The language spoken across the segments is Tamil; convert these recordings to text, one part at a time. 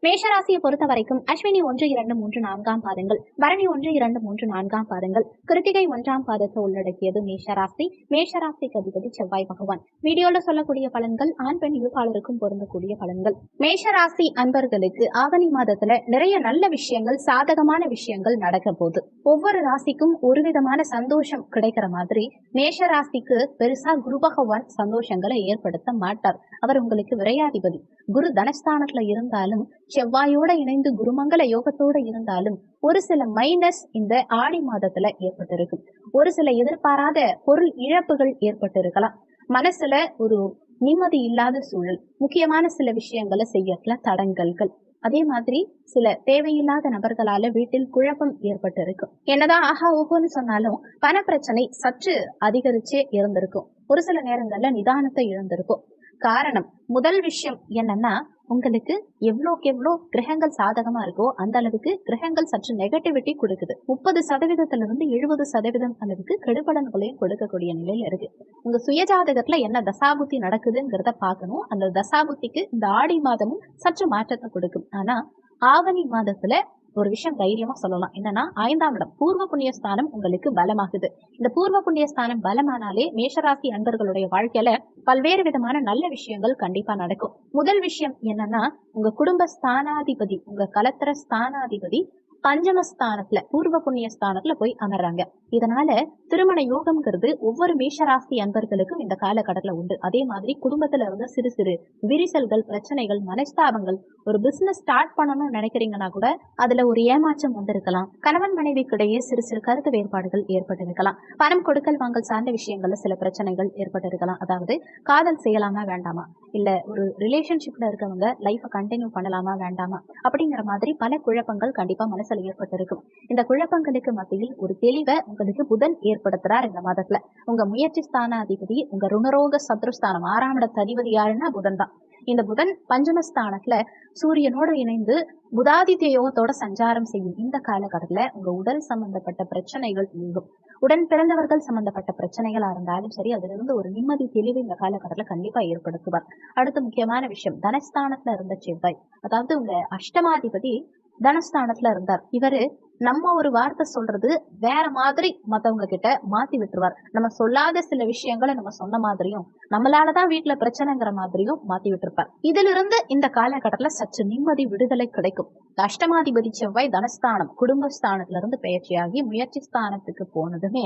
மேஷராசியை பொறுத்த வரைக்கும் அஸ்வினி 1, 2, 3, 4 பாதங்கள், பரணி 1, 2, 3, 4 பாதங்கள், கிருத்திகை 1ஆம் பாதத்தை உள்ளடக்கியது மேஷராசி. மேஷராசிக்கு அதிபதி செவ்வாய் பகவான். வீடியோல சொல்லக்கூடிய பலன்கள் ஆண் பெண் இருப்பாளருக்கும் பொருந்தக்கூடிய பலன்கள். மேஷராசி அன்பர்களுக்கு ஆவணி மாதத்துல நிறைய நல்ல விஷயங்கள், சாதகமான விஷயங்கள் நடக்க போகுது. ஒவ்வொரு ராசிக்கும் ஒரு விதமான சந்தோஷம் கிடைக்கிற மாதிரி மேஷராசிக்கு பெருசா குரு பகவான் சந்தோஷங்களை ஏற்படுத்த மாட்டார். அவர் உங்களுக்கு விரையாதிபதி. குரு தனஸ்தானத்துல இருந்தாலும், செவ்வாயோட இணைந்து குருமங்கல யோகத்தோட இருந்தாலும் ஒரு சில மைனஸ் இந்த ஆடி மாதத்துல ஏற்பட்டிருக்கும். ஒரு சில எதிர்பாராத பொருள் இழப்புகள் ஏற்பட்டிருக்கலாம். மனசுல ஒரு நிம்மதி இல்லாத சூழல், முக்கியமான சில விஷயங்களை செய்யறதுல தடங்கல்கள், அதே மாதிரி சில தேவையில்லாத நபர்களால வீட்டில் குழப்பம் ஏற்பட்டிருக்கும். என்னதான் ஆஹா ஓஹோன்னு சொன்னாலும் பண பிரச்சனை சற்று அதிகரிச்சே இருந்திருக்கும். ஒரு சில நேரங்கள்ல நிதானத்தை இழந்திருக்கும். காரணம், முதல் விஷயம் என்னன்னா, உங்களுக்கு எவ்வளோக்கு எவ்வளோ கிரகங்கள் சாதகமா இருக்கோ அந்த அளவுக்கு கிரகங்கள் சற்று நெகட்டிவிட்டி கொடுக்குது. 30% 70% அளவுக்கு கெடுபலன்களையும் கொடுக்கக்கூடிய நிலையில இருக்கு. உங்க சுயஜாதகத்துல என்ன தசாபுத்தி நடக்குதுங்கிறத பார்க்கணும். அந்த தசாபுத்திக்கு இந்த ஆடி மாதமும் சற்று மாற்றத்தை கொடுக்கும். ஆனா ஆவணி மாதத்துல ஒரு விஷயம் தைரியமா சொல்லலாம். என்னன்னா, 5ஆம் இடம் பூர்வ புண்ணிய ஸ்தானம் உங்களுக்கு பலமாகுது. இந்த பூர்வ புண்ணிய ஸ்தானம் பலமானாலே மேஷராசி அன்பர்களுடைய வாழ்க்கையில பல்வேறு விதமான நல்ல விஷயங்கள் கண்டிப்பா நடக்கும். முதல் விஷயம் என்னன்னா, உங்க குடும்ப ஸ்தானாதிபதி, உங்க கலத்திர ஸ்தானாதிபதி பஞ்சமஸ்தானத்துல பூர்வ புண்ணிய ஸ்தானத்துல போய் அமர்றாங்க. இதனால திருமண யோகம்ங்கிறது ஒவ்வொரு மேஷராசி அன்பர்களுக்கும் இந்த காலகட்டத்துல உண்டு. அதே மாதிரி குடும்பத்துல இருந்த சிறு சிறு விரிசல்கள், பிரச்சனைகள், மனஸ்தாபங்கள், ஒரு பிசினஸ் ஸ்டார்ட் பண்ணணும்னு நினைக்கிறீங்கன்னா கூட அதுல ஒரு ஏமாற்றம் வந்திருக்கலாம். கணவன் மனைவிக்கிடையே சிறு சிறு கருத்து வேறுபாடுகள் ஏற்பட்டிருக்கலாம். பணம் கொடுக்கல் வாங்கல் சார்ந்த விஷயங்கள்ல சில பிரச்சனைகள் ஏற்பட்டிருக்கலாம். அதாவது காதல் செய்யலாமா வேண்டாமா, இல்ல ஒரு ரிலேஷன்ஷிப்ல இருக்கவங்க லைஃப கண்டினியூ பண்ணலாமா வேண்டாமா அப்படிங்கிற மாதிரி பல குழப்பங்கள் கண்டிப்பா மனசுல ஏற்பட்டிருக்கும். இந்த குழப்பங்களுக்கு மத்தியில் ஒரு தெளிவை உங்களுக்கு புதன் ஏற்படுத்துறார் இந்த மாதத்துல. உங்க முயற்சி ஸ்தானாதிபதி, உங்க ருணரோக சத்ருஸ்தானம் 6ஆம் இடத்து அதிபதி யாருன்னா புதன் தான். இந்த புதன் பஞ்சமஸ்தானத்துல சூரியனோடு இணைந்து புதாதித்ய யோகத்தோட சஞ்சாரம் செய்யும் இந்த காலகட்டத்துல உங்க உடல் சம்பந்தப்பட்ட பிரச்சனைகள் நீங்கும். உடன் பிறந்தவர்கள் சம்பந்தப்பட்ட பிரச்சனைகளா இருந்தாலும் சரி, அதுல இருந்து ஒரு நிம்மதி தெளிவு இந்த காலகட்டத்துல கண்டிப்பா ஏற்படுத்துவார். அடுத்த முக்கியமான விஷயம், தனஸ்தானத்துல இருந்த செவ்வாய், அதாவது உங்க அஷ்டமாதிபதி தனஸ்தானத்துல இருந்தார். இவரு நம்ம ஒரு வார்த்தை சொல்றது வேற மாதிரி மத்தவங்க கிட்ட மாத்தி விட்டுருவார். நம்ம சொல்லாத சில விஷயங்களை நம்ம சொன்ன மாதிரியும், நம்மளாலதான் வீட்டுல பிரச்சனைங்கிற மாதிரியும் மாத்தி விட்டுருப்பார். இதுல இருந்து இந்த காலகட்டத்துல சற்று நிம்மதி, விடுதலை கிடைக்கும். அஷ்டமாதிபதி செவ்வாய் தனஸ்தானம் குடும்பஸ்தானத்துல இருந்து பயிற்சியாகி முயற்சி ஸ்தானத்துக்கு போனதுமே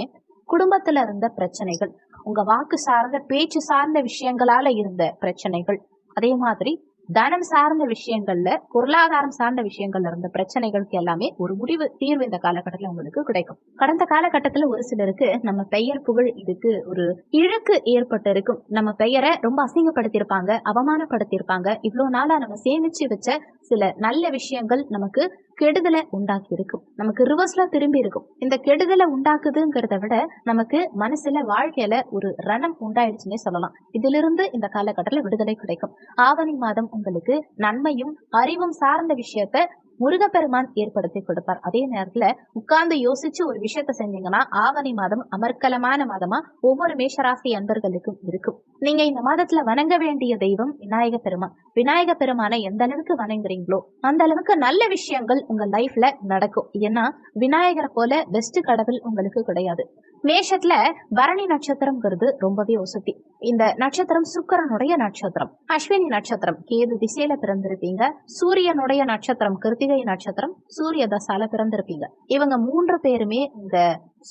குடும்பத்துல இருந்த பிரச்சனைகள், உங்க வாக்கு சார்ந்த பேச்சு சார்ந்த விஷயங்களால இருந்த பிரச்சனைகள், அதே மாதிரி தனம் சார்ந்த விஷயங்கள்ல, பொருளாதாரம் சார்ந்த விஷயங்கள்ல இருந்த பிரச்சனைகளுக்கு எல்லாமே ஒரு முடிவு, தீர்வு இந்த காலகட்டத்துல உங்களுக்கு கிடைக்கும். கடந்த காலகட்டத்துல ஒரு சிலருக்கு நம்ம பெயர் புகழ் இதுக்கு ஒரு இழுக்கு ஏற்பட்டு இருக்கும். நம்ம பெயரை ரொம்ப அசிங்கப்படுத்தியிருப்பாங்க, அவமானப்படுத்தியிருப்பாங்க. இவ்வளவு நாளா நம்ம சேமிச்சு வச்ச சில நல்ல விஷயங்கள் நமக்கு கெடுதலை உண்டாக்கி இருக்கும். நமக்கு ரிவர்ஸ்ல திரும்பி இருக்கும். இந்த கெடுதலை உண்டாக்குதுங்கிறத விட நமக்கு மனசுல, வாழ்க்கையில ஒரு ரணம் உண்டாயிடுச்சுன்னே சொல்லலாம். இதிலிருந்து இந்த காலகட்டத்துல விடுதலை கிடைக்கும். ஆவணி மாதம் உங்களுக்கு நன்மையும் அறிவும் சார்ந்த விஷயத்த முருகப்பெருமான் ஏற்படுத்தி கொடுப்பார். அதே நேரத்துல உட்கார்ந்து யோசிச்சு ஒரு விஷயத்த செஞ்சீங்கன்னா ஆவணி மாதம் அமர்க்கலமான மாதமா ஒவ்வொரு மேஷராசி அன்பர்களுக்கும் இருக்கும். நீங்க இந்த மாதத்துல வணங்க வேண்டிய தெய்வம் விநாயக பெருமான். விநாயக பெருமானை எந்த அளவுக்கு வணங்குறீங்களோ அந்த அளவுக்கு நல்ல விஷயங்கள் உங்க லைஃப்ல நடக்கும். ஏன்னா விநாயகரை போல பெஸ்ட் கடவுள் உங்களுக்கு கிடையாது. மேஷத்துல பரணி நட்சத்திரம்ங்கிறது ரொம்பவே வசதி. இந்த நட்சத்திரம் சுக்கிரனுடைய நட்சத்திரம். அஸ்வினி நட்சத்திரம் கேது திசையில பிறந்திருப்பீங்க. சூரியனுடைய நட்சத்திரம் கிருத்திகை நட்சத்திரம், சூரிய தசால பிறந்திருப்பீங்க. இவங்க 3 பேருமே இந்த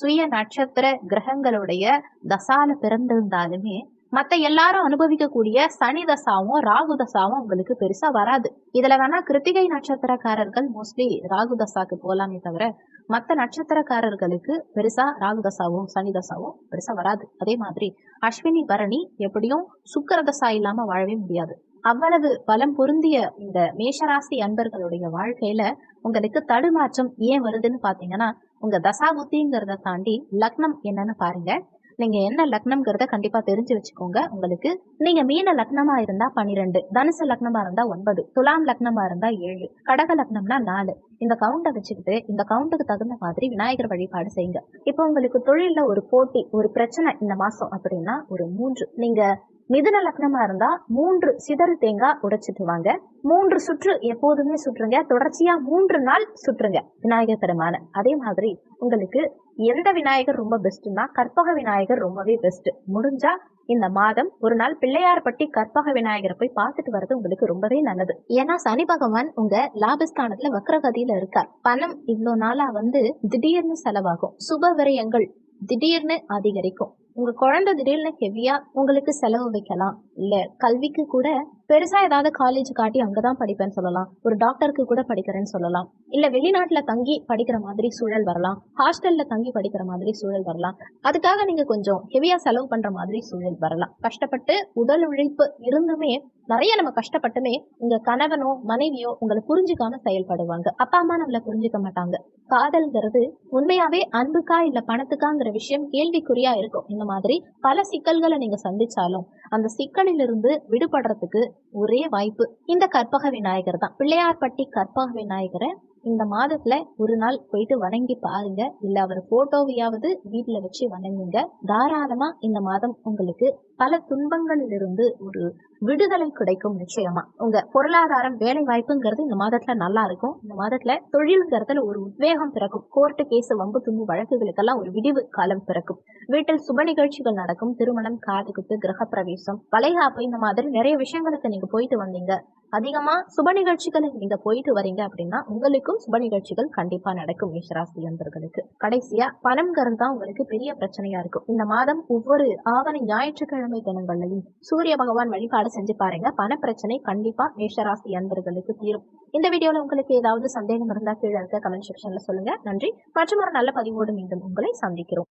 சுய நட்சத்திர கிரகங்களுடைய தசால பிறந்திருந்தாலுமே மத்த எல்லாரும் அனுபவிக்கக்கூடிய சனி தசாவும் ராகு தசாவும் உங்களுக்கு பெருசா வராது. இதுல வேணா கிருத்திகை நட்சத்திரக்காரர்கள் மோஸ்ட்லி ராகு தசாக்கு போலாமே தவிர மத்த நட்சத்திரக்காரர்களுக்கு பெருசா ராகு தசாவும் சனி தசாவும் பெருசா வராது. அதே மாதிரி அஸ்வினி பரணி எப்படியும் சுக்கிர தசா இல்லாம வாழவே முடியாது. அவ்வளவு பலம் பொருந்திய இந்த மேஷராசி அன்பர்களுடைய வாழ்க்கையில உங்களுக்கு தடுமாற்றம் ஏன் வருதுன்னு பாத்தீங்கன்னா, உங்க தசாபுத்திங்கிறத தாண்டி லக்னம் என்னன்னு பாருங்க. நீங்க என்ன லக்னம்ங்கிறத கண்டிப்பா தெரிஞ்சு வச்சுக்கோங்க. உங்களுக்கு நீங்க மீன லக்னமா இருந்தா 12, தனுசு லக்னமா இருந்தா 9, துலாம் லக்னமா இருந்தா 7, கடக லக்னம்னா 4. இந்த கவுண்டை வச்சுக்கிட்டு இந்த கவுண்டுக்கு தகுந்த மாதிரி விநாயகர் வழிபாடு செய்யுங்க. இப்போ உங்களுக்கு தொழில்ல ஒரு போட்டி, ஒரு பிரச்சனை இந்த மாசம் அப்படின்னா ஒரு 3, நீங்க மிதுன லக்னமா இருந்தா 3 சிதறு தேங்காய் உடைச்சிட்டு வாங்க. 3 சுற்று எப்போதுமே சுற்றுங்க. தொடர்ச்சியா 3 நாள் சுற்றுங்க விநாயகர் பெருமான. அதே மாதிரி உங்களுக்கு எந்த விநாயகர் ரொம்ப பெஸ்ட்னா கற்பக விநாயகர் ரொம்பவே பெஸ்ட். முடிஞ்சா இந்த மாதம் ஒரு நாள் பிள்ளையார்பட்டி கற்பக விநாயகரை போய் பார்த்துட்டு வர்றது உங்களுக்கு ரொம்பவே நல்லது. ஏன்னா சனி பகவான் உங்க லாபஸ்தானத்துல வக்ரகதியில இருக்கார். பணம் இவ்வளவு நாளா திடீர்னு செலவாகும். சுப விரயங்கள் திடீர்னு அதிகரிக்கும். உங்க குழந்தை திடீர்னு ஹெவியா உங்களுக்கு செலவு வைக்கலாம். இல்ல கல்விக்கு கூட பெருசா ஏதாவது காலேஜ் காட்டி அங்கதான் படிப்பேன்னு சொல்லலாம். ஒரு டாக்டருக்கு கூட படிக்கிறேன்னு சொல்லலாம். இல்ல வெளிநாட்டுல தங்கி படிக்கிற மாதிரி சூழல் வரலாம். ஹாஸ்டல்ல தங்கி படிக்கிற மாதிரி சூழல் வரலாம். அதுக்காக நீங்க கொஞ்சம் ஹெவியா செலவு பண்ற மாதிரி சூழல் வரலாம். கஷ்டப்பட்டு உடல் உழைப்பு இருந்துமே நிறைய நம்ம கஷ்டப்பட்டுமே உங்க கணவனோ மனைவியோ உங்களை புரிஞ்சுக்காம செயல்படுவாங்க. அப்பா அம்மா நம்மளை புரிஞ்சுக்க மாட்டாங்க. காதல்ங்கிறது உண்மையாவே அன்புக்கா இல்ல பணத்துக்காங்கிற விஷயம் கேள்விக்குறியா இருக்கும். இந்த மாதிரி பல சிக்கல்களை நீங்க சந்திச்சாலும் அந்த சிக்கலிலிருந்து விடுபடுறதுக்கு ஒரே வாய்ப்பு இந்த கற்பக விநாயகர் தான். பிள்ளையார்பட்டி கற்பக விநாயகரை இந்த மாதத்துல ஒரு நாள் போயிட்டு வணங்கி பாருங்க. இல்ல அவர் போட்டோவையாவது வீட்டுல வச்சு வணங்குங்க. தாராளமா இந்த மாதம் உங்களுக்கு பல துன்பங்களில் இருந்து ஒரு விடுதலை கிடைக்கும். நிச்சயமா உங்க பொருளாதாரம் வேலை வாய்ப்புங்கிறது இந்த மாதத்துல நல்லா இருக்கும். இந்த மாதத்துல தொழில்ங்கிறதுல ஒரு உத்வேகம் பிறக்கும். கோர்ட்டு கேஸ் வம்பு தும்பு வழக்குகளுக்கெல்லாம் ஒரு விடிவு காலம் பிறக்கும். வீட்டில் சுப நிகழ்ச்சிகள் நடக்கும். திருமணம், காதுகுத்து, கிரக பிரவேசம், வளைகாப்பு, இந்த மாதிரி நிறைய விஷயங்களுக்கு நீங்க போயிட்டு வந்தீங்க. அதிகமா சுப நிகழ்ச்சிகளை நீங்க போயிட்டு வரீங்க அப்படின்னா உங்களுக்கும் சுப நிகழ்ச்சிகள் கண்டிப்பா நடக்கும். மேஷராசி அன்பர்களுக்கு கடைசியா பணம்ங்கிறது தான் உங்களுக்கு பெரிய பிரச்சனையா இருக்கும். இந்த மாதம் ஒவ்வொரு ஆவணி ஞாயிற்றுக்கிழமை தினங்கள்லையும் சூரிய பகவான் வழிபாடு செஞ்சு பாருங்க. பண பிரச்சனை கண்டிப்பா மேஷராசி அன்பர்களுக்கு தீரும். இந்த வீடியோல உங்களுக்கு ஏதாவது சந்தேகம் இருந்தா கீழே இருக்க கமெண்ட் செக்ஷன்ல சொல்லுங்க. நன்றி. மற்றும் ஒரு நல்ல பதிவோடு மீண்டும் உங்களை சந்திக்கிறோம்.